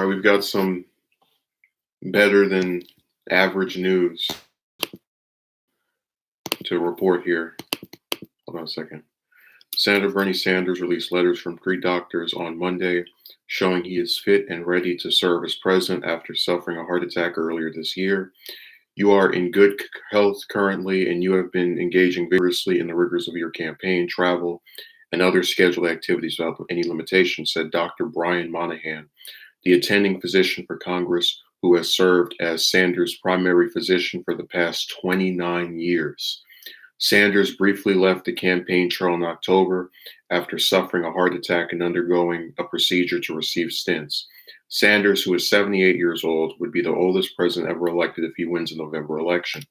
right, we've got some better than average news to report here. Hold on a second. Senator Bernie Sanders released letters from 3 doctors on Monday showing he is fit and ready to serve as president after suffering a heart attack earlier this year. You are in good health currently, and you have been engaging vigorously in the rigors of your campaign, travel, and other scheduled activities without any limitations, said Dr. Brian Monahan, the attending physician for Congress who has served as Sanders' primary physician for the past 29 years. Sanders briefly left the campaign trail in October after suffering a heart attack and undergoing a procedure to receive stents. Sanders, who is 78 years old, would be the oldest president ever elected if he wins the November election.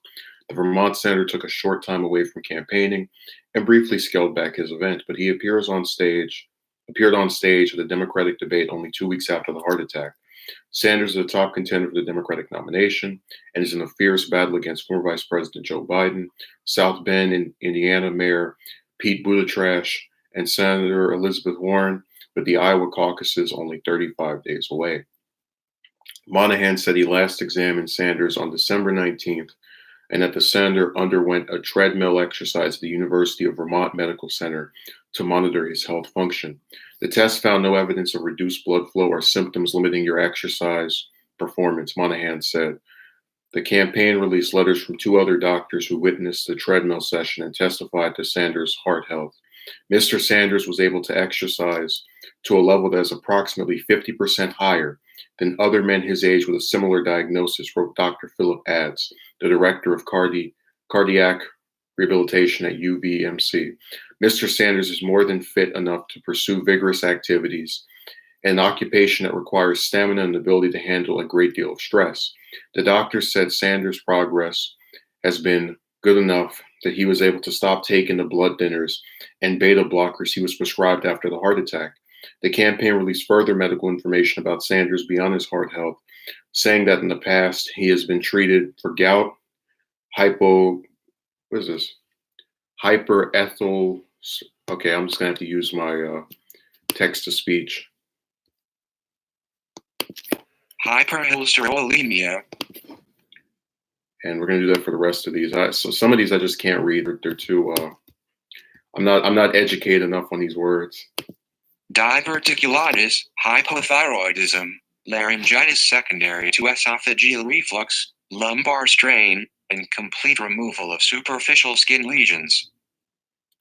The Vermont senator took a short time away from campaigning and briefly scaled back his event, but he appeared on stage at a Democratic debate only 2 weeks after the heart attack. Sanders is a top contender for the Democratic nomination and is in a fierce battle against former Vice President Joe Biden, South Bend, Indiana Mayor Pete Buttigieg, and Senator Elizabeth Warren, with the Iowa caucuses only 35 days away. Monahan said he last examined Sanders on December 19th and that the senator underwent a treadmill exercise at the University of Vermont Medical Center to monitor his health function. The test found no evidence of reduced blood flow or symptoms limiting your exercise performance, Monahan said. The campaign released letters from 2 other doctors who witnessed the treadmill session and testified to Sanders' heart health. Mr. Sanders was able to exercise to a level that is approximately 50% higher than other men his age with a similar diagnosis, wrote Dr. Philip Adds, the director of cardiac rehabilitation at UVMC. Mr. Sanders is more than fit enough to pursue vigorous activities, an occupation that requires stamina and the ability to handle a great deal of stress. The doctor said Sanders' progress has been good enough that he was able to stop taking the blood thinners and beta blockers he was prescribed after the heart attack. The campaign released further medical information about Sanders beyond his heart health, saying that in the past he has been treated for gout, hyperethyl. Okay, I'm just gonna have to use my text to speech. Hypercholesterolemia. And we're gonna do that for the rest of these. So some of these I just can't read. They're too. I'm not educated enough on these words. Diverticulitis, hypothyroidism, laryngitis secondary to esophageal reflux, lumbar strain, and complete removal of superficial skin lesions.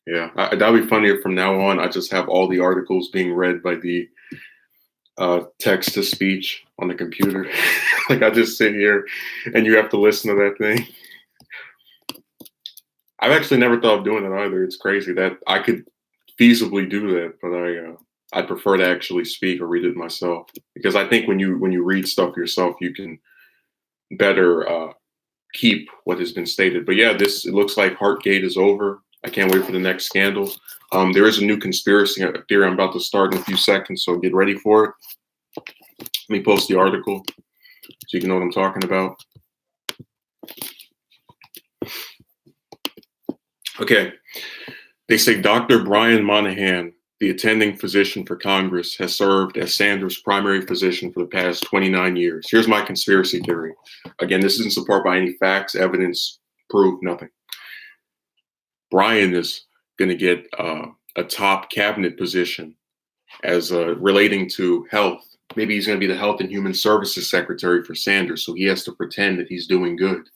Yeah, that'd be funny if from now on I just have all the articles being read by the text to speech on the computer. Like I just sit here and you have to listen to that thing. I've actually never thought of doing it either. It's crazy that I could feasibly do that, but I prefer to actually speak or read it myself, because I think when you read stuff yourself, you can better keep what has been stated. But yeah, it looks like HEARTGATE is over. I can't wait for the next scandal. There is a new conspiracy theory I'm about to start in a few seconds, so get ready for it. Let me post the article so you can know what I'm talking about. Okay, they say Dr. Brian Monahan, the attending physician for Congress, has served as Sanders' primary physician for the past 29 years. Here's my conspiracy theory. Again, this isn't supported by any facts, evidence, proof, nothing. Brian is going to get a top cabinet position as relating to health. Maybe he's going to be the Health and Human Services Secretary for Sanders, so he has to pretend that he's doing good.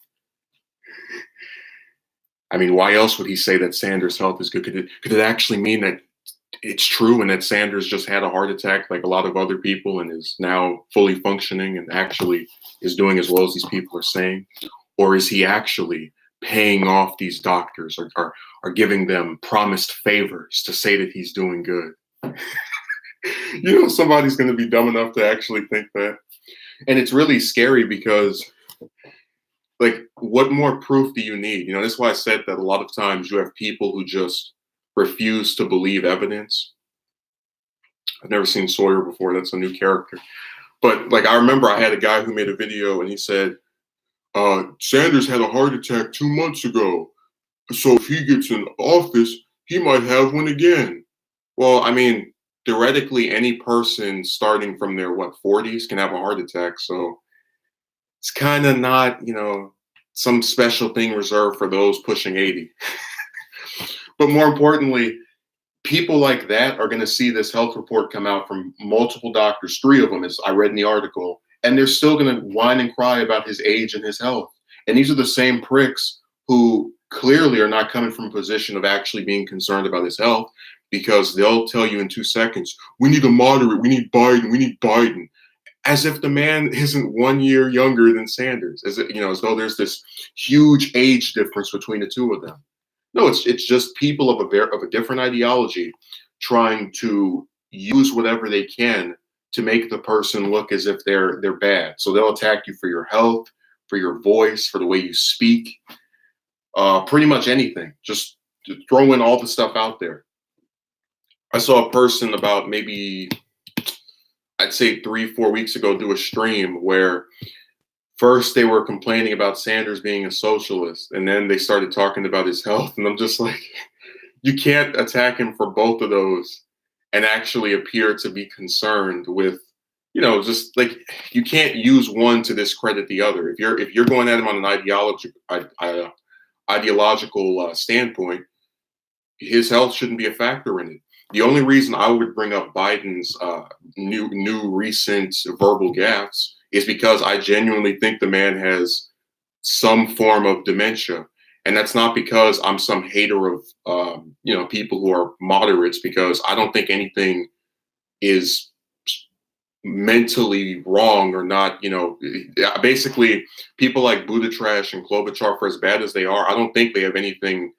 I mean, why else would he say that Sanders' health is good? Could it actually mean that it's true and that Sanders just had a heart attack like a lot of other people and is now fully functioning and actually is doing as well as these people are saying? Or is he actually paying off these doctors or giving them promised favors to say that he's doing good? You know, somebody's going to be dumb enough to actually think that. And it's really scary because, like, what more proof do you need? You know, that's why I said that a lot of times you have people who just refuse to believe evidence. I've never seen Sawyer before. That's a new character. But, like, I remember I had a guy who made a video and he said, Sanders had a heart attack 2 months ago. So if he gets in office, he might have one again. Well, I mean, theoretically any person starting from their 40s can have a heart attack. So it's kind of not, some special thing reserved for those pushing 80. But more importantly, people like that are going to see this health report come out from multiple doctors, 3 of them, as I read in the article, and they're still going to whine and cry about his age and his health. And these are the same pricks who clearly are not coming from a position of actually being concerned about his health, because they'll tell you in 2 seconds, we need a moderate, we need Biden, as if the man isn't 1 year younger than Sanders, as though there's this huge age difference between the 2 of them. No, it's just people of a different ideology trying to use whatever they can to make the person look as if they're bad. So they'll attack you for your health, for your voice, for the way you speak, pretty much anything. Just throw in all the stuff out there. I saw a person about maybe, I'd say 3-4 weeks ago, do a stream where first they were complaining about Sanders being a socialist, and then they started talking about his health. And I'm just like, you can't attack him for both of those and actually appear to be concerned with, just like, you can't use one to discredit the other. If you're going at him on an ideological standpoint, his health shouldn't be a factor in it. The only reason I would bring up Biden's new recent verbal gaffes is because I genuinely think the man has some form of dementia. And that's not because I'm some hater of, people who are moderates, because I don't think anything is mentally wrong or not. Basically, people like Buttigieg and Klobuchar, for as bad as they are, I don't think they have anything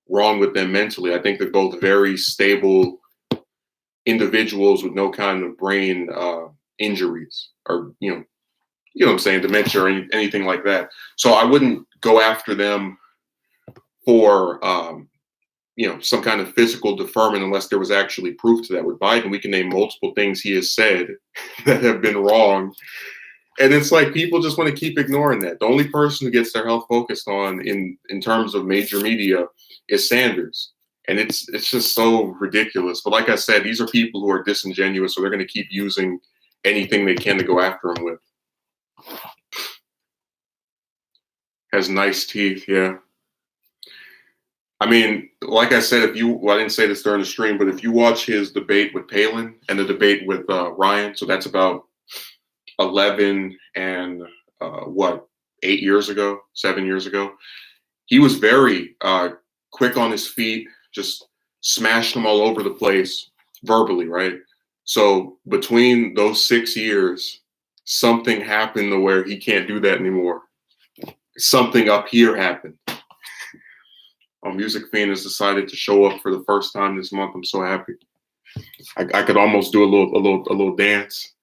wrong with them mentally. I think they're both very stable individuals with no kind of brain injuries, or what I'm saying, dementia or anything like that. So I wouldn't go after them for some kind of physical deferment unless there was actually proof to that. With Biden, we can name multiple things he has said that have been wrong, and it's like people just want to keep ignoring that. The only person who gets their health focused on in terms of major media is Sanders. And it's just so ridiculous. But like I said, these are people who are disingenuous, so they're going to keep using anything they can to go after him with. Has nice teeth, yeah. I mean, like I said, I didn't say this during the stream, but if you watch his debate with Palin and the debate with Ryan, so that's about 11 and 8 years ago, 7 years ago, he was very quick on his feet, just smashed them all over the place verbally, right? So between those 6 years, something happened to where he can't do that anymore. Something up here happened. Music Fiend has decided to show up for the first time this month. I'm so happy. I could almost do a little dance.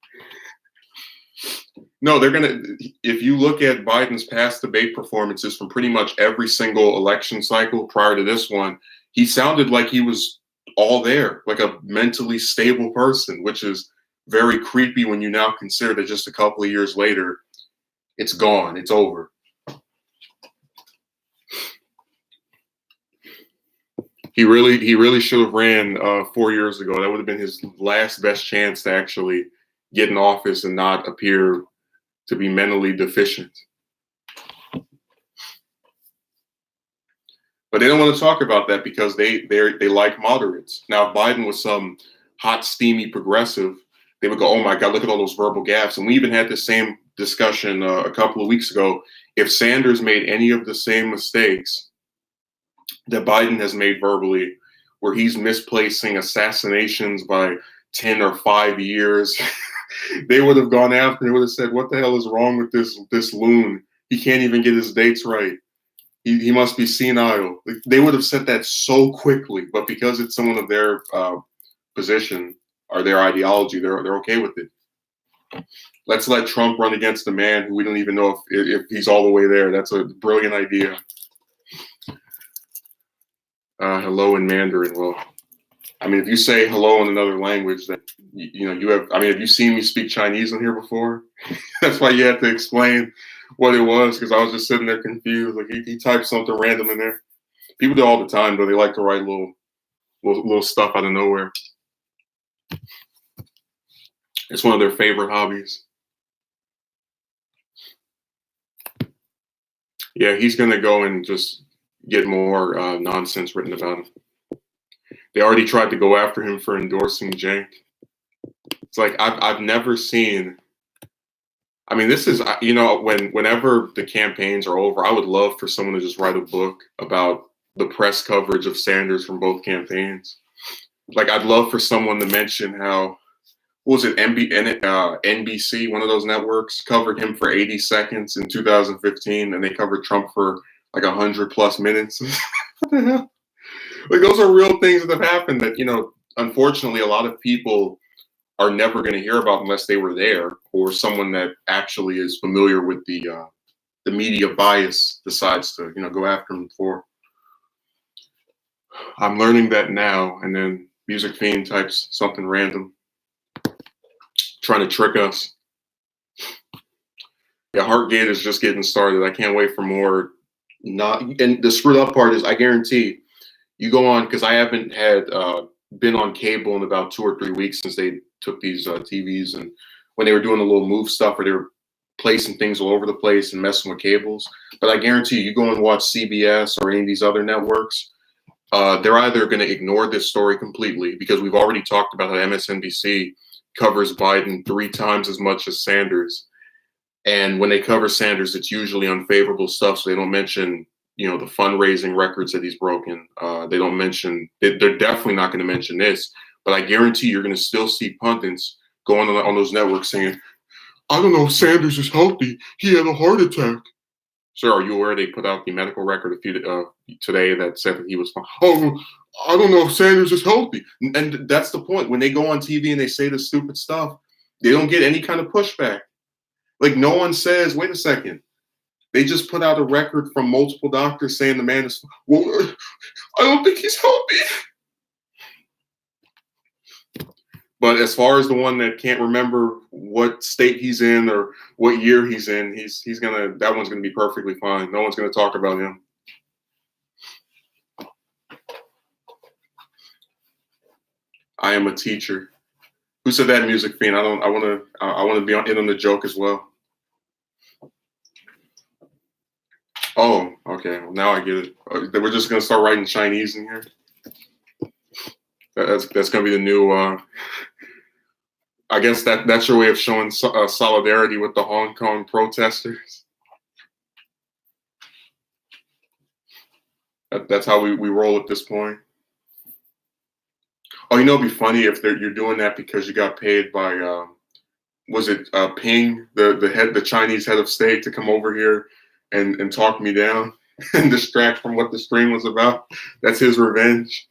No, they're gonna. If you look at Biden's past debate performances from pretty much every single election cycle prior to this one, he sounded like he was all there, like a mentally stable person, which is very creepy when you now consider that just a couple of years later, it's gone, it's over. He really should have ran 4 years ago. That would have been his last best chance to actually get in office and not appear to be mentally deficient. But they don't want to talk about that because they like moderates. Now, if Biden was some hot, steamy progressive, they would go, oh my God, look at all those verbal gaffes. And we even had the same discussion a couple of weeks ago. If Sanders made any of the same mistakes that Biden has made verbally, where he's misplacing assassinations by 10 or 5 years, they would have gone after. They would have said, what the hell is wrong with this loon? He can't even get his dates right. He must be senile. They would have said that so quickly, but because it's someone of their position or their ideology, they're okay with it. Let's let Trump run against a man who we don't even know if he's all the way there. That's a brilliant idea. Hello in Mandarin. Well, I mean, if you say hello in another language, then you have. I mean, have you seen me speak Chinese on here before? That's why you had to explain what it was, because I was just sitting there confused. Like he typed something random in there. People do all the time, though. They like to write little stuff out of nowhere. It's one of their favorite hobbies. Yeah, he's gonna go and just get more nonsense written about him. They already tried to go after him for endorsing Jank. It's like I've never seen. I mean, this is whenever the campaigns are over, I would love for someone to just write a book about the press coverage of Sanders from both campaigns. Like I'd love for someone to mention how what was it NBC, one of those networks, covered him for 80 seconds in 2015, and they covered Trump for like 100+ minutes. What the hell? Like those are real things that have happened that unfortunately, a lot of people are never going to hear about unless they were there or someone that actually is familiar with the media bias decides to go after him for. I'm learning that now, and then Music Fiend types something random, trying to trick us. Yeah, HEARTGATE is just getting started. I can't wait for more. And the screwed up part is, I guarantee you go on, because I haven't had been on cable in about 2 or 3 weeks since they took these TVs, and when they were doing the little move stuff where they were placing things all over the place and messing with cables. But I guarantee you go and watch CBS or any of these other networks, they're either going to ignore this story completely, because we've already talked about how MSNBC covers Biden 3 times as much as Sanders. And when they cover Sanders, it's usually unfavorable stuff. So they don't mention, the fundraising records that he's broken. They don't mention, they're definitely not going to mention this. But I guarantee you're going to still see pundits going on those networks saying, I don't know if Sanders is healthy. He had a heart attack. Sir, are you aware they put out the medical record today that said that he was fine? Oh, I don't know if Sanders is healthy. And that's the point. When they go on TV and they say this stupid stuff, they don't get any kind of pushback. Like no one says, wait a second. They just put out a record from multiple doctors saying the man is, well, I don't think he's healthy. But as far as the one that can't remember what state he's in or what year he's in, that one's gonna be perfectly fine. No one's gonna talk about him. I am a teacher. Who said that, Music Fiend? I wanna be in on the joke as well. Oh, okay. Well, now I get it. We're just gonna start writing Chinese in here. That's gonna be the new. I guess that's your way of showing solidarity with the Hong Kong protesters. That's how we roll at this point. Oh, it'd be funny if you're doing that because you got paid by was it Ping, the Chinese head of state, to come over here and talk me down and distract from what the stream was about. That's his revenge.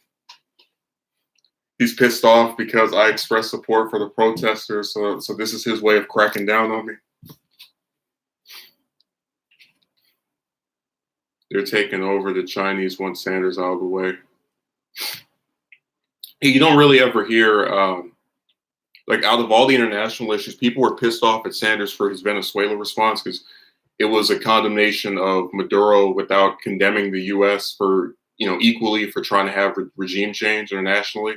He's pissed off because I expressed support for the protesters, so this is his way of cracking down on me. They're taking over. The Chinese want Sanders out of the way. You don't really ever hear, like out of all the international issues, people were pissed off at Sanders for his Venezuela response because it was a condemnation of Maduro without condemning the U.S. for, equally for trying to have regime change internationally.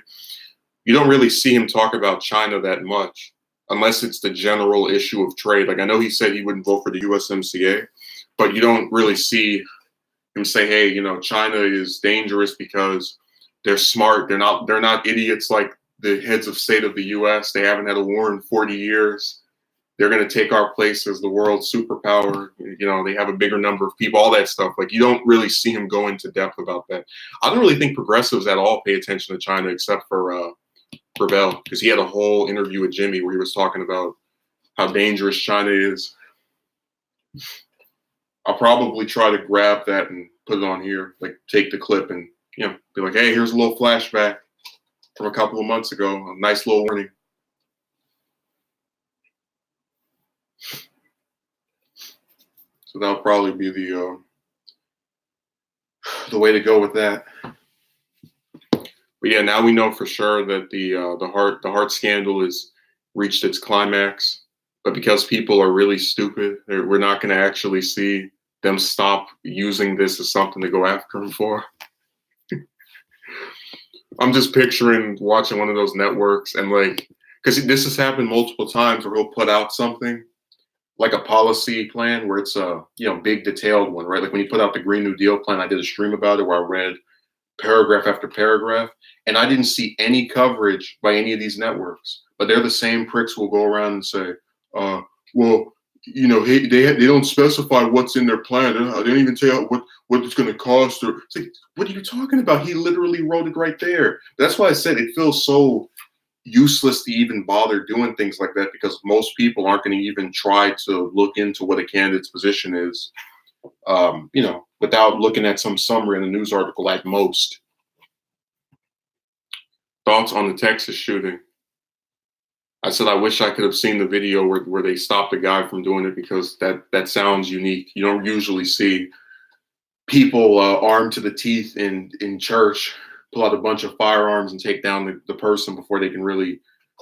You don't really see him talk about China that much unless it's the general issue of trade. Like I know he said he wouldn't vote for the USMCA, but you don't really see him say, hey, China is dangerous because they're smart. They're not idiots like the heads of state of the U.S. They haven't had a war in 40 years. They're going to take our place as the world superpower. They have a bigger number of people, all that stuff. Like you don't really see him go into depth about that. I don't really think progressives at all pay attention to China except for Bell, because he had a whole interview with Jimmy where he was talking about how dangerous China is. I'll probably try to grab that and put it on here, like take the clip and be like, hey, here's a little flashback from a couple of months ago. A nice little warning. So that'll probably be the way to go with that. But yeah, now we know for sure that the heart scandal has reached its climax. But because people are really stupid, we're not going to actually see them stop using this as something to go after him for. I'm just picturing watching one of those networks and like because this has happened multiple times where he'll put out something like a policy plan where it's a big detailed one, right? Like when he put out the Green New Deal plan, I did a stream about it where I read paragraph after paragraph, and I didn't see any coverage by any of these networks. But they're the same pricks who will go around and say, well, hey, they don't specify what's in their plan. They don't even tell you what it's going to cost. Or it's like, what are you talking about? He literally wrote it right there. That's why I said it feels so useless to even bother doing things like that, because most people aren't going to even try to look into what a candidate's position is, without looking at some summary in a news article at most. Thoughts on the Texas shooting? I said I wish I could have seen the video where they stopped the guy from doing it, because that sounds unique. You don't usually see people armed to the teeth in church pull out a bunch of firearms and take down the person before they can really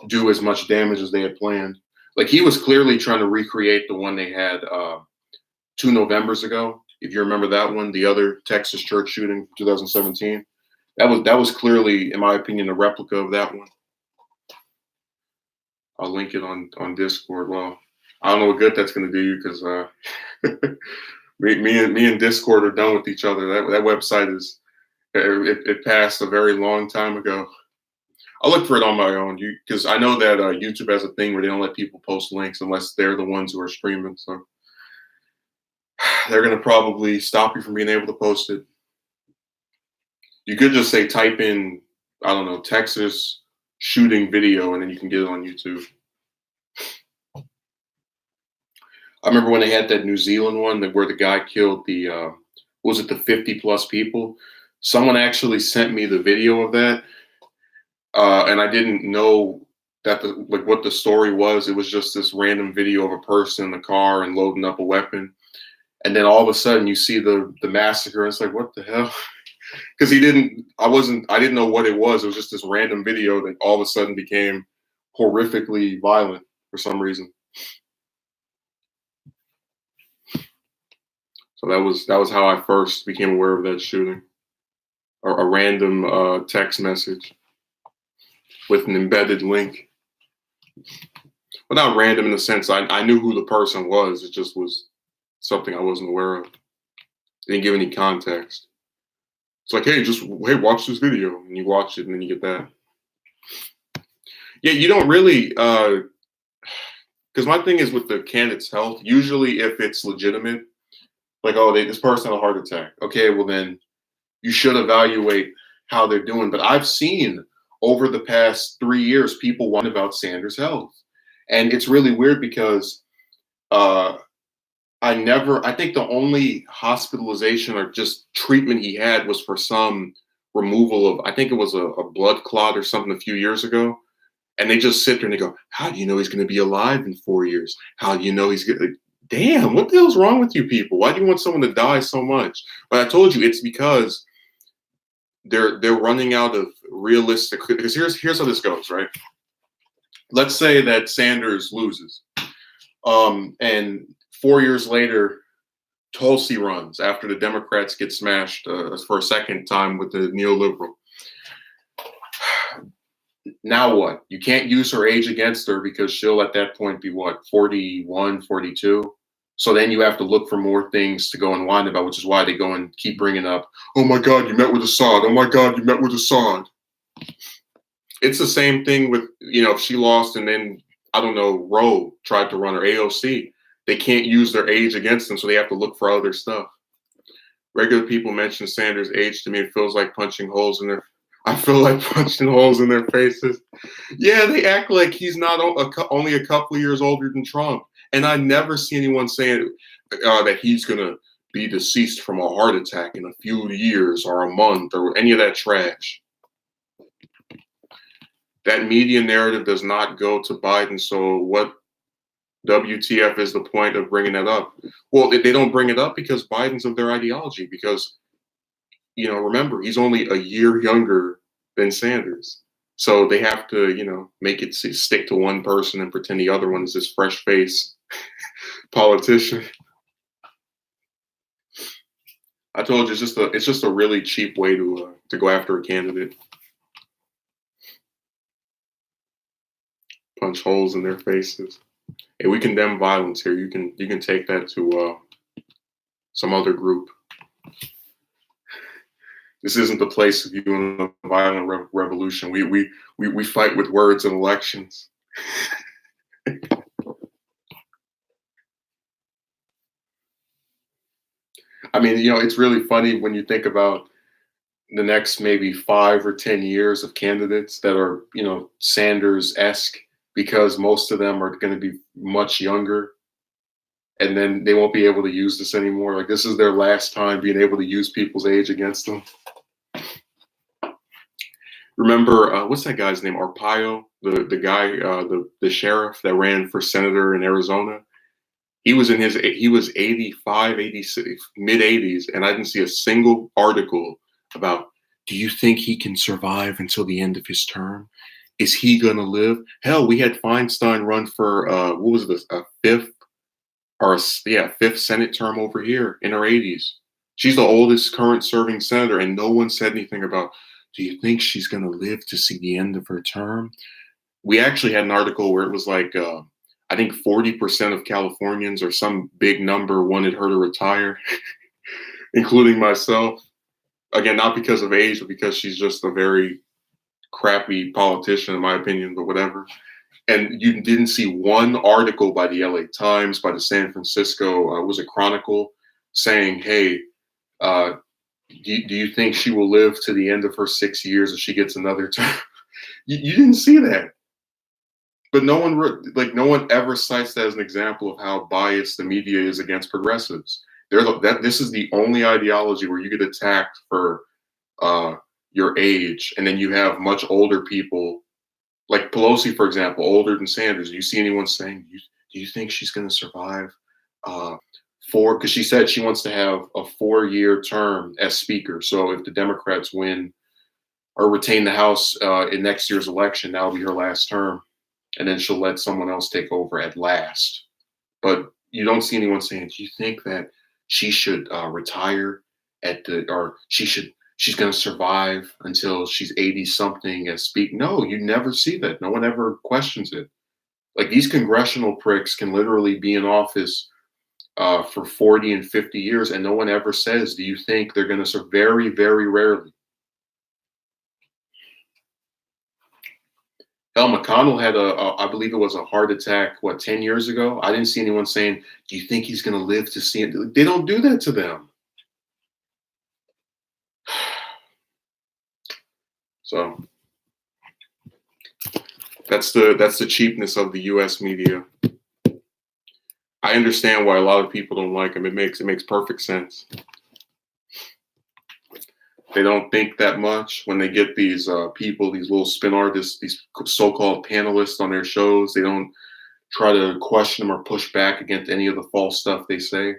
do as much damage as they had planned. Like, he was clearly trying to recreate the one they had 2 Novembers ago. If you remember that one, the other Texas church shooting, 2017, that was clearly, in my opinion, a replica of that one. I'll link it on Discord. Well, I don't know what good that's going to do you, because me and Discord are done with each other. That website is it passed a very long time ago. I'll look for it on my own, because I know that YouTube has a thing where they don't let people post links unless they're the ones who are streaming. So they're going to probably stop you from being able to post it. You could just say, type in, I don't know, Texas shooting video, and then you can get it on YouTube. I remember when they had that New Zealand one where the guy killed the 50 plus people. Someone actually sent me the video of that, and I didn't know that what the story was. It was just this random video of a person in the car and loading up a weapon, and then all of a sudden you see the massacre. And it's like, what the hell? Because I didn't know what it was. It was just this random video that all of a sudden became horrifically violent for some reason. So that was how I first became aware of that shooting. Or a random text message with an embedded link. Well, not random in the sense I knew who the person was. It just was something I wasn't aware of. Didn't give any context. It's like, hey, watch this video. And you watch it, and then you get that. Yeah, you don't really, because my thing is with the candidate's health, usually if it's legitimate, like, this person had a heart attack. Okay, well then you should evaluate how they're doing. But I've seen over the past 3 years people whine about Sanders' health. And it's really weird because I think the only hospitalization or just treatment he had was for some removal of, I think it was a blood clot or something a few years ago. And they just sit there and they go, how do you know he's going to be alive in 4 years? How do you know he's going to, damn, what the hell's wrong with you people? Why do you want someone to die so much? But I told you, it's because they're running out of realistic, because here's how this goes, right? Let's say that Sanders loses. And 4 years later, Tulsi runs after the Democrats get smashed for a second time with the neoliberal. Now what? You can't use her age against her because she'll at that point be what, 41, 42? So then you have to look for more things to go and whine about, which is why they go and keep bringing up, oh my God, you met with Assad. Oh my God, you met with Assad. It's the same thing with, if she lost and then, I don't know, Roe tried to run, or AOC. They can't use their age against them, so they have to look for other stuff. Regular people mention Sanders' age to me. It feels like punching holes in their I feel like punching holes in their faces. Yeah, they act like he's not only a couple of years older than Trump. And I never see anyone saying that he's going to be deceased from a heart attack in a few years or a month or any of that trash. That media narrative does not go to Biden. So what WTF is the point of bringing that up? Well, they don't bring it up because Biden's of their ideology. Because, remember, he's only a year younger than Sanders. So they have to, make it stick to one person and pretend the other one is this fresh face politician. I told you, it's just a really cheap way to go after a candidate. punch holes in their faces. Hey, we condemn violence here. You can take that to some other group. This isn't the place of you in a violent revolution. We fight with words in elections. I mean, it's really funny when you think about the next maybe 5 or 10 years of candidates that are, Sanders-esque, because most of them are going to be much younger, and then they won't be able to use this anymore. Like, this is their last time being able to use people's age against them. Remember, what's that guy's name? Arpaio, the guy, the sheriff that ran for senator in Arizona. He was 85, 86, mid 80s, and I didn't see a single article about, do you think he can survive until the end of his term? Is he gonna live? Hell, we had Feinstein run for what was this, a fifth Senate term over here in her 80s. She's the oldest current serving senator, and no one said anything about, do you think she's gonna live to see the end of her term? We actually had an article where it was like, I think 40% of Californians or some big number wanted her to retire, including myself. Again, not because of age, but because she's just a very crappy politician, in my opinion, but whatever. And you didn't see one article by the LA Times, by the San Francisco, was it Chronicle, saying, hey, do you think she will live to the end of her 6 years if she gets another term? You didn't see that. But no one ever cites that as an example of how biased the media is against progressives. This is the only ideology where you get attacked for your age, and then you have much older people, like Pelosi, for example, older than Sanders. Do you see anyone saying, do you think she's going to survive because she said she wants to have a 4-year term as speaker. So if the Democrats win or retain the House in next year's election, that'll be her last term. And then she'll let someone else take over at last. But you don't see anyone saying, do you think that she should retire or she's going to survive until she's 80 something as speak? No, you never see that. No one ever questions it. Like, these congressional pricks can literally be in office for 40 and 50 years, and no one ever says, do you think they're going to serve? Very, very rarely. Hell, McConnell had I believe it was a heart attack, 10 years ago? I didn't see anyone saying, do you think he's going to live to see it? They don't do that to them. So that's the cheapness of the U.S. media. I understand why a lot of people don't like them. It makes perfect sense. They don't think that much when they get these people, these little spin artists, these so-called panelists on their shows. They don't try to question them or push back against any of the false stuff they say.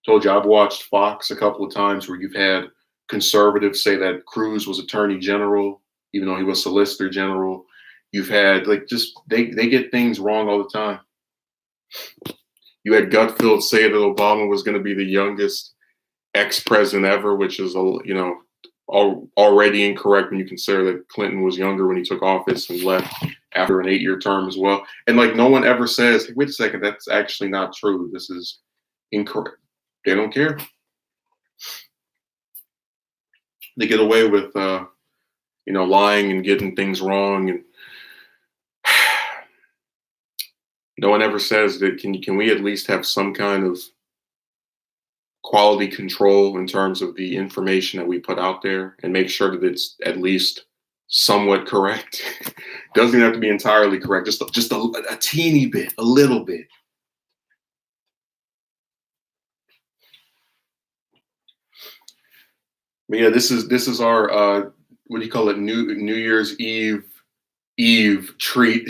Told you, I've watched Fox a couple of times where you've had conservatives say that Cruz was Attorney General, even though he was Solicitor General. You've had they get things wrong all the time. You had Gutfeld say that Obama was going to be the youngest ex-president ever, which is already incorrect when you consider that Clinton was younger when he took office and left after an 8-year term as well. And no one ever says, hey, wait a second, that's actually not true. This is incorrect. They don't care. They get away with lying and getting things wrong, and no one ever says that can we at least have some kind of quality control in terms of the information that we put out there and make sure that it's at least somewhat correct. Doesn't even have to be entirely correct, just a teeny bit, a little bit. But yeah, this is our what do you call it, New Year's Eve treat.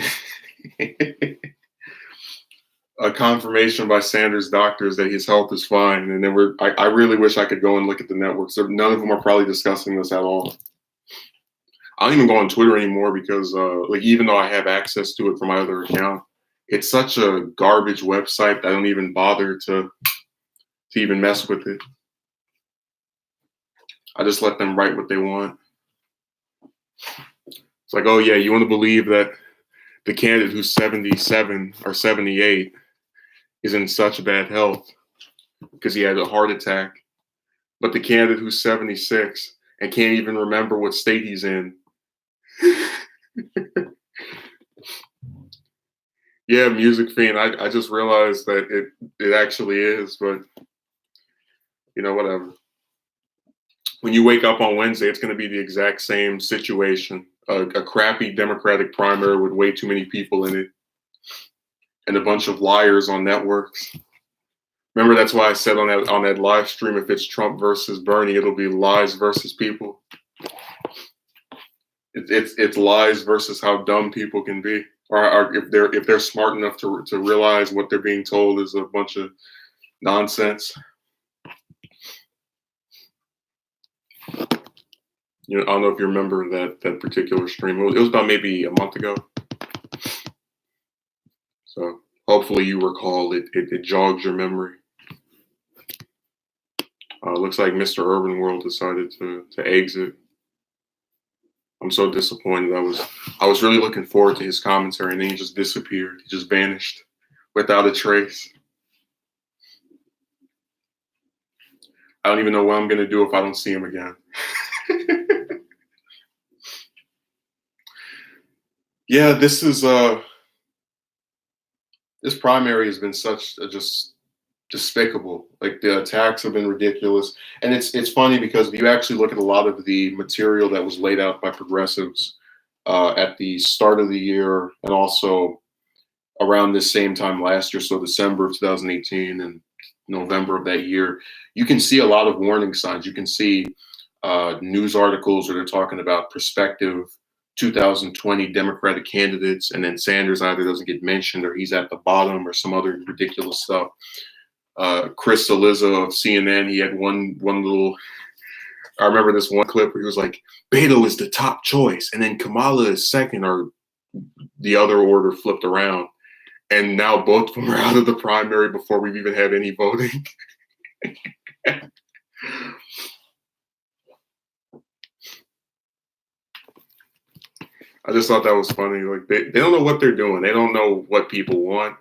A confirmation by Sanders' doctors that his health is fine, and then I really wish I could go and look at the networks. None of them are probably discussing this at all. I don't even go on Twitter anymore because even though I have access to it from my other account, it's such a garbage website that I don't even bother to even mess with it. I just let them write what they want. It's like, oh yeah, you want to believe that the candidate who's 77 or 78 is in such bad health because he had a heart attack. But the candidate who's 76 and can't even remember what state he's in. Yeah, music fiend. I just realized that it actually is, but whatever. When you wake up on Wednesday, it's going to be the exact same situation. A crappy Democratic primary with way too many people in it, and a bunch of liars on networks. Remember, that's why I said on that live stream, if it's Trump versus Bernie, it'll be lies versus people. It's lies versus how dumb people can be, or if they're smart enough to realize what they're being told is a bunch of nonsense. I don't know if you remember that particular stream. It was about maybe a month ago. So hopefully you recall it. It jogs your memory. Looks like Mr. Urban World decided to exit. I'm so disappointed. I was really looking forward to his commentary, and then he just disappeared. He just vanished without a trace. I don't even know what I'm gonna do if I don't see him again. Yeah, this primary has been such a just despicable. Like, the attacks have been ridiculous, and it's funny because if you actually look at a lot of the material that was laid out by progressives at the start of the year and also around this same time last year, so December of 2018 and November of that year, you can see a lot of warning signs. You can see news articles where they're talking about prospective 2020 Democratic candidates, and then Sanders either doesn't get mentioned or he's at the bottom or some other ridiculous stuff. Chris Cillizza of CNN, he had one little. I remember this one clip where he was like, "Beto is the top choice, and then Kamala is second," or the other order flipped around. And now both of them are out of the primary before we've even had any voting. I just thought that was funny. Like, they don't know what they're doing. They don't know what people want.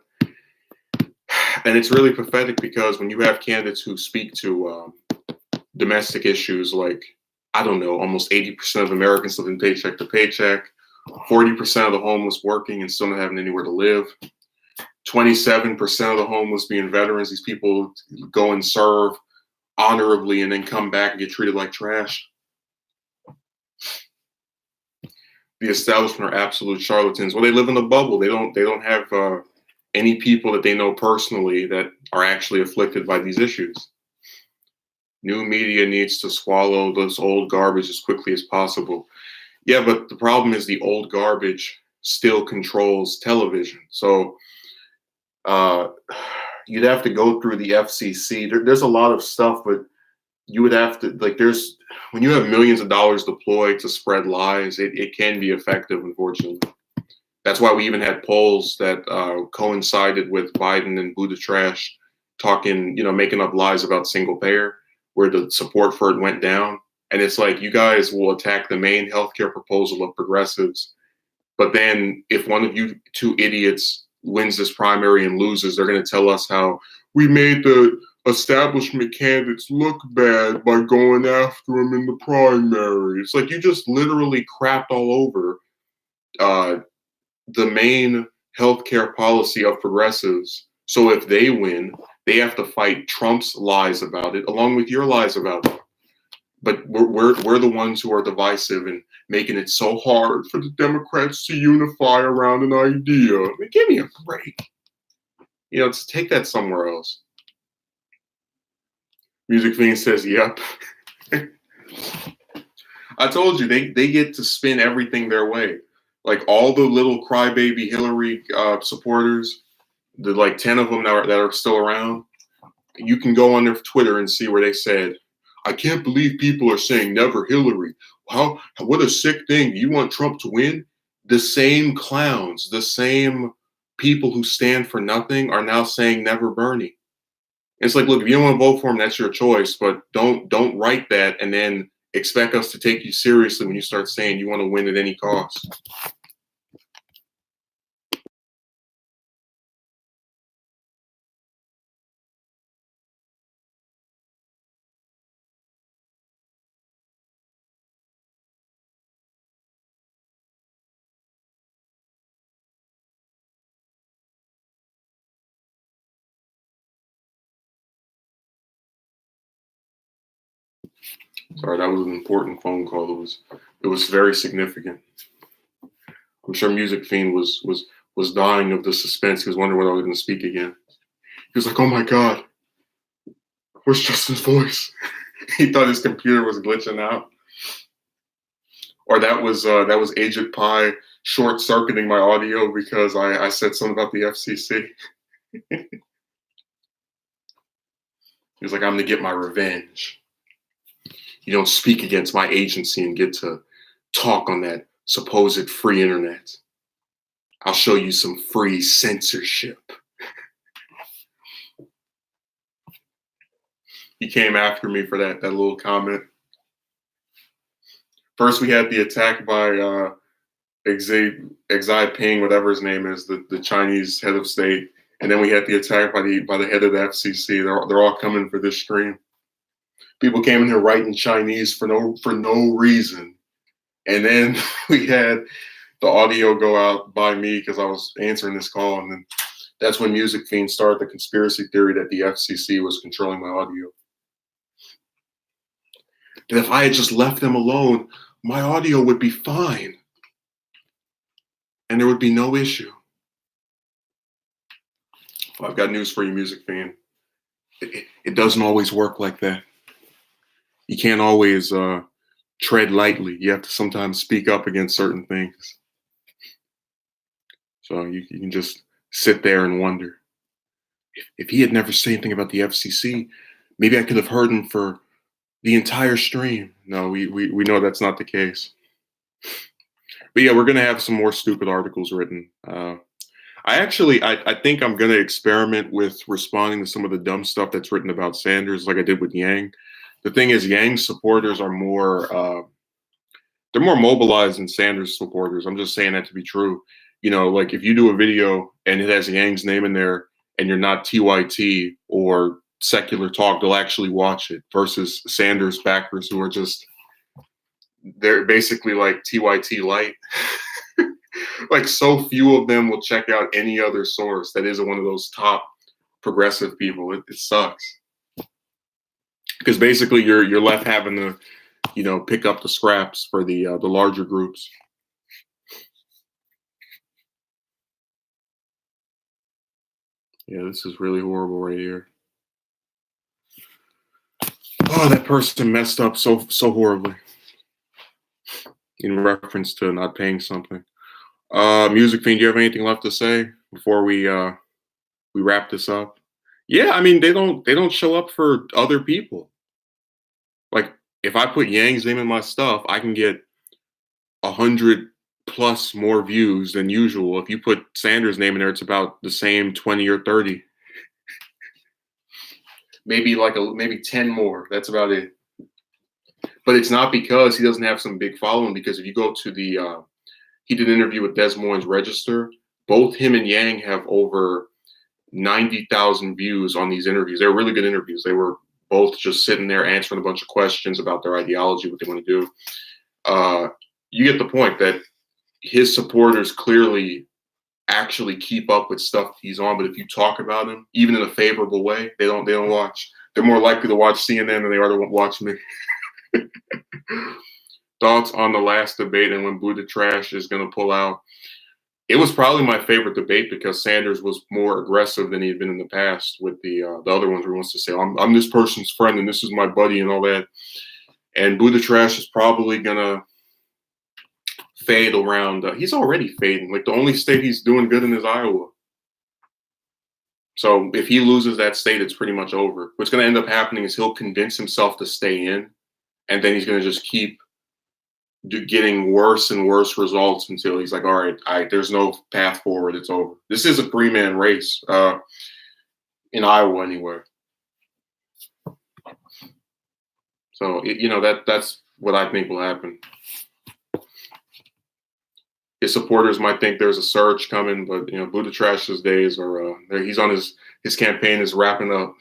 And it's really pathetic because when you have candidates who speak to domestic issues like, I don't know, almost 80% of Americans living paycheck to paycheck, 40% of the homeless working and still not having anywhere to live, 27% of the homeless being veterans. These people go and serve honorably and then come back and get treated like trash. The establishment are absolute charlatans. Well, they live in a bubble. They don't have any people that they know personally that are actually afflicted by these issues. New media needs to swallow this old garbage as quickly as possible. Yeah, but the problem is the old garbage still controls television. So you'd have to go through the FCC. There's a lot of stuff, but you would have to, like, when you have millions of dollars deployed to spread lies, it can be effective, unfortunately. That's why we even had polls that coincided with Biden and Buddha Trash talking, making up lies about single payer, where the support for it went down. And it's like, you guys will attack the main healthcare proposal of progressives. But then if one of you two idiots wins this primary and loses, they're going to tell us how we made the establishment candidates look bad by going after them in the primary. It's like, you just literally crapped all over the main healthcare policy of progressives. So if they win, they have to fight Trump's lies about it along with your lies about it. But we're the ones who are divisive and making it so hard for the Democrats to unify around an idea. I mean, give me a break. Just take that somewhere else. Music Fiend says, "Yep." I told you they get to spin everything their way. Like, all the little crybaby Hillary supporters, the like 10 of them that are still around. You can go on their Twitter and see where they said, "I can't believe people are saying never Hillary. What a sick thing. Do you want Trump to win?" The same clowns, the same people who stand for nothing are now saying never Bernie. It's like, look, if you don't want to vote for him, that's your choice, but don't write that and then expect us to take you seriously when you start saying you want to win at any cost. Sorry, that was an important phone call. It was very significant. I'm sure Music Fiend was dying of the suspense. He was wondering when I was going to speak again. He was like, "Oh my God, where's Justin's voice?" He thought his computer was glitching out, or that was Agent Pi short circuiting my audio because I said something about the FCC. He was like, "I'm going to get my revenge. You don't speak against my agency and get to talk on that supposed free internet. I'll show you some free censorship." He came after me for that little comment. First, we had the attack by Xi Ping, whatever his name is, the Chinese head of state, and then we had the attack by the head of the FCC. They're all coming for this stream. People came in here writing Chinese for no reason, and then we had the audio go out by me because I was answering this call, and then that's when Music Fiend started the conspiracy theory that the FCC was controlling my audio. That if I had just left them alone, my audio would be fine, and there would be no issue. Well, I've got news for you, Music Fiend. It doesn't always work like that. You can't always tread lightly. You have to sometimes speak up against certain things. So you can just sit there and wonder. If he had never said anything about the FCC, maybe I could have heard him for the entire stream. No, we know that's not the case. But yeah, we're going to have some more stupid articles written. I think I'm going to experiment with responding to some of the dumb stuff that's written about Sanders, like I did with Yang. The thing is, Yang's supporters are they're more mobilized than Sanders supporters. I'm just saying that to be true. You know, like if you do a video and it has Yang's name in there and you're not TYT or Secular Talk, they'll actually watch it versus Sanders backers who are they're basically like TYT light. Like so few of them will check out any other source that isn't one of those top progressive people. It sucks. Because basically you're left having to, pick up the scraps for the larger groups. Yeah, this is really horrible right here. Oh, that person messed up so horribly. In reference to not paying something. Music Fiend, do you have anything left to say before we wrap this up? Yeah, I mean they don't show up for other people. Like if I put Yang's name in my stuff, I can get 100 plus more views than usual. If you put Sanders' name in there, it's about the same 20 or 30. Maybe maybe 10 more. That's about it. But it's not because he doesn't have some big following. Because if you go to he did an interview with Des Moines Register. Both him and Yang have over 90,000 views on these interviews. They were really good interviews. They were both just sitting there answering a bunch of questions about their ideology, what they want to do. You get the point that his supporters clearly actually keep up with stuff he's on. But if you talk about him, even in a favorable way, they don't watch. They're more likely to watch CNN than they are to watch me. Thoughts on the last debate and when Buddha Trash is going to pull out? It was probably my favorite debate because Sanders was more aggressive than he had been in the past with the other ones where he wants to say, I'm this person's friend and this is my buddy and all that. And Buddha Trash is probably going to fade around. He's already fading. Like the only state he's doing good in is Iowa. So if he loses that state, it's pretty much over. What's going to end up happening is he'll convince himself to stay in, and then he's going to just keep getting worse and worse results until he's like, all right, there's no path forward. It's over. This is a 3-man race in Iowa anyway. So, that's what I think will happen. His supporters might think there's a surge coming, but, Buddha Trash's days are, he's on his campaign is wrapping up.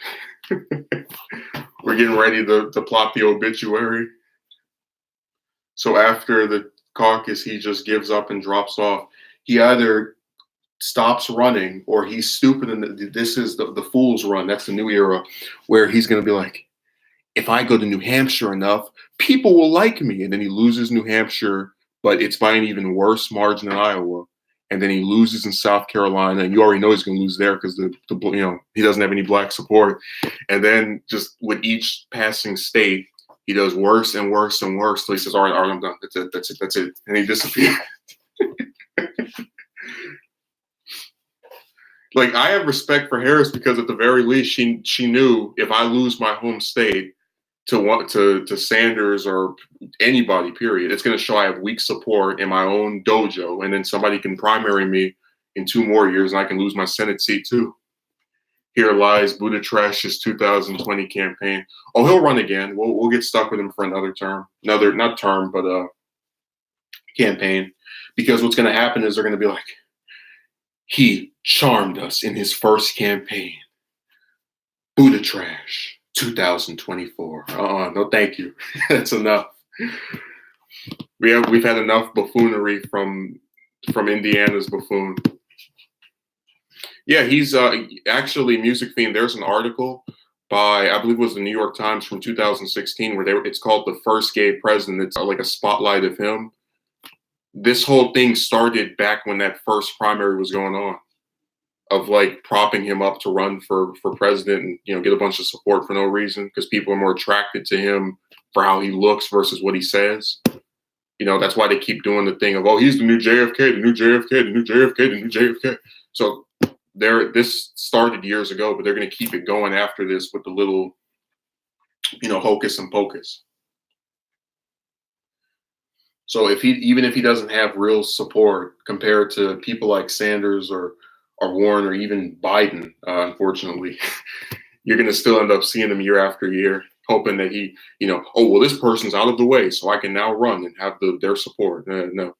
We're getting ready to plot the obituary. So after the caucus, he just gives up and drops off. He either stops running or he's stupid and this is the fool's run. That's the new era where he's going to be like, if I go to New Hampshire enough, people will like me. And then he loses New Hampshire, but it's by an even worse margin than Iowa. And then he loses in South Carolina, and you already know he's going to lose there because he doesn't have any black support. And then just with each passing state, he does worse and worse and worse. So he says, "All right, I'm done. That's it," and he disappears. Like, I have respect for Harris because at the very least, she knew if I lose my home state to Sanders or anybody, period, it's going to show I have weak support in my own dojo, and then somebody can primary me in 2 more years, and I can lose my Senate seat too. Here lies Buddha Trash's 2020 campaign. Oh, he'll run again. We'll get stuck with him for another term, not term, but campaign, because what's going to happen is they're going to be like, he charmed us in his first campaign. Buddha Trash 2024. No, thank you. That's enough. We've had enough buffoonery from Indiana's buffoon. Yeah, he's actually Music Fiend. There's an article by, I believe it was the New York Times from 2016 where it's called The First Gay President. It's like a spotlight of him. This whole thing started back when that first primary was going on, of like propping him up to run for president and get a bunch of support for no reason because people are more attracted to him for how he looks versus what he says. That's why they keep doing the thing of, oh, he's the new JFK, the new JFK, the new JFK, the new JFK. So this started years ago, but they're going to keep it going after this with the little, hocus and pocus. So even if he doesn't have real support compared to people like Sanders or Warren or even Biden, unfortunately, you're going to still end up seeing him year after year, hoping that he, oh, well, this person's out of the way, so I can now run and have their support. No.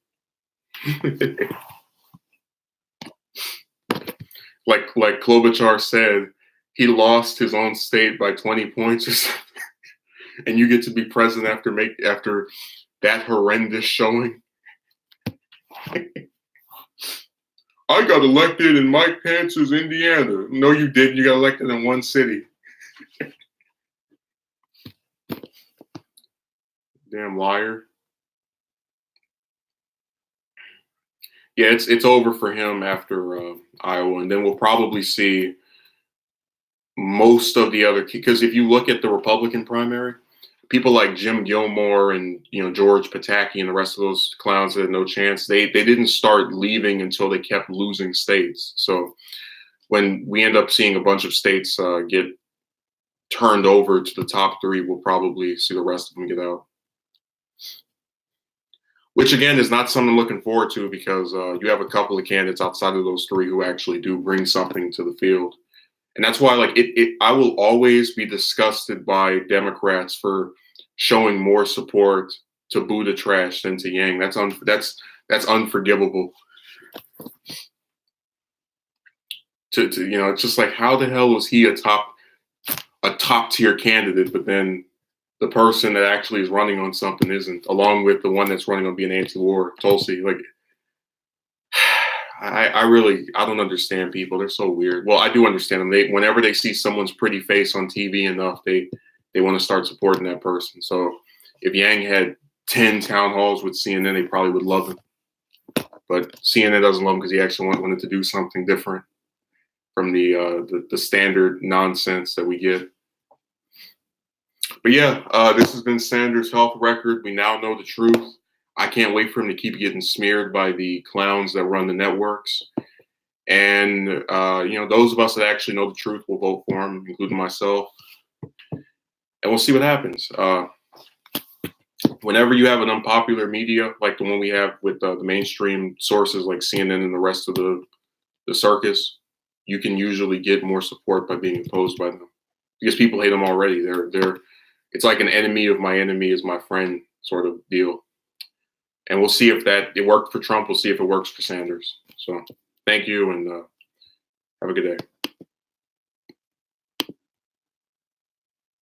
Like Klobuchar said, he lost his own state by 20 points or something, and you get to be president after that horrendous showing. I got elected in Mike Pence's Indiana. No, you didn't. You got elected in one city. Damn liar. Yeah, it's over for him after Iowa, and then we'll probably see most of the other, because if you look at the Republican primary, people like Jim Gilmore and George Pataki and the rest of those clowns that had no chance, they didn't start leaving until they kept losing states. So when we end up seeing a bunch of states get turned over to the top 3, we'll probably see the rest of them get out. Which again is not something I'm looking forward to because you have a couple of candidates outside of those 3 who actually do bring something to the field. And that's why, I will always be disgusted by Democrats for showing more support to Buddha Trash than to Yang. That's unforgivable. It's just like, how the hell was he a top tier candidate, but then the person that actually is running on something isn't, along with the one that's running on being anti-war, Tulsi. Like, I don't understand people. They're so weird. Well, I do understand them. Whenever they see someone's pretty face on TV enough, they want to start supporting that person. So if Yang had 10 town halls with CNN, they probably would love him. But CNN doesn't love him because he actually wanted to do something different from the standard nonsense that we get. But yeah, this has been Sanders' health record. We now know the truth. I can't wait for him to keep getting smeared by the clowns that run the networks. And, those of us that actually know the truth will vote for him, including myself. And we'll see what happens. Whenever you have an unpopular media, like the one we have with the mainstream sources like CNN and the rest of the circus, you can usually get more support by being opposed by them. Because people hate them already. It's like an enemy of my enemy is my friend sort of deal. And we'll see if it worked for Trump. We'll see if it works for Sanders. So thank you, and have a good day.